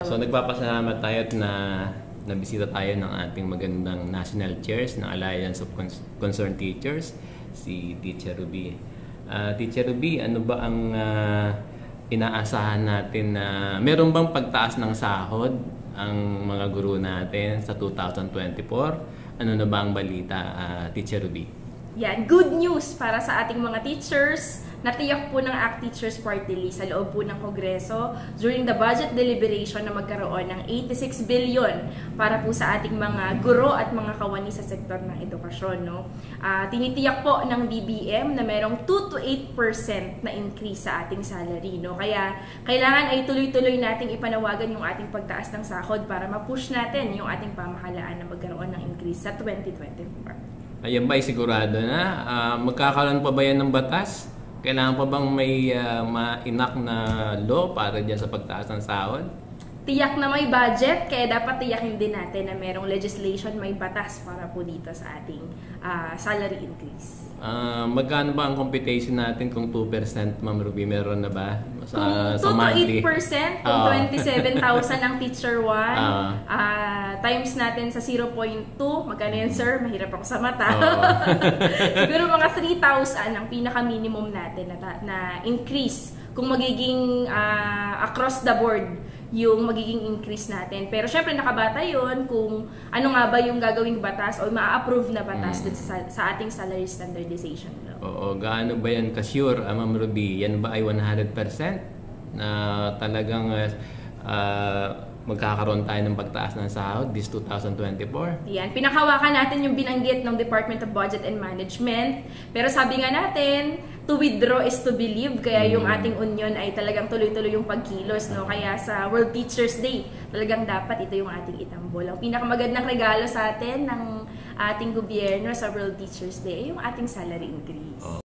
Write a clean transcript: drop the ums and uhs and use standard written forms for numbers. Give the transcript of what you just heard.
So nagpapasalamat tayo at nabisita tayo ng ating magandang national chairs ng Alliance of Concerned Teachers, si Teacher Ruby. Teacher Ruby, ano ba ang inaasahan natin na meron bang pagtaas ng sahod ang mga guro natin sa 2024? Ano na ba ang balita, Teacher Ruby? Yan, good news para sa ating mga teachers. Natiyak po ng ACT Teachers Party List sa loob po ng Kongreso during the budget deliberation na magkaroon ng 86 billion para po sa ating mga guro at mga kawani sa sektor ng edukasyon. No? Tinitiyak po ng DBM na merong 2 to 8% na increase sa ating salary. No? Kaya kailangan ay tuloy-tuloy nating ipanawagan yung ating pagtaas ng sahod para ma-push natin yung ating pamahalaan na magkaroon ng increase sa 2024. Ayan ba ay sigurado na? Magkakaroon pa ba yan ng batas? Kailangan pa bang may ma-enact na law para dyan sa pagtaas ng sahod? Tiyak na may budget, kaya dapat tiyakin din natin na merong legislation, may batas para po dito sa ating salary increase. Magkano ba ang computation natin kung 2%, Ma'am Ruby? Meron na ba? Kung 2 to 8%, kung 27,000 ang teacher 1, times natin sa 0.2, magkano yan, sir? Mahirap ako sa mata. Siguro mga 3,000 ang pinaka-minimum natin na increase kung magiging across the board yung magiging increase natin. Pero syempre nakabata yun kung ano nga ba yung gagawing batas o ma-approve na batas sa ating salary standardization law. Oo, gaano ba yan ka-sure, Ma'am Ruby? Yan ba ay 100% na talagang magkakaroon tayo ng pagtaas ng sahod this 2024? Yan, pinakawakan natin yung binanggit ng Department of Budget and Management. Pero sabi nga natin, to withdraw is to believe. Kaya yung ating union ay talagang tuloy-tuloy yung pagkilos. No? Kaya sa World Teachers Day, talagang dapat ito yung ating itambol. Ang pinakamagandang regalo sa atin ng ating gobyerno sa World Teachers Day ay yung ating salary increase.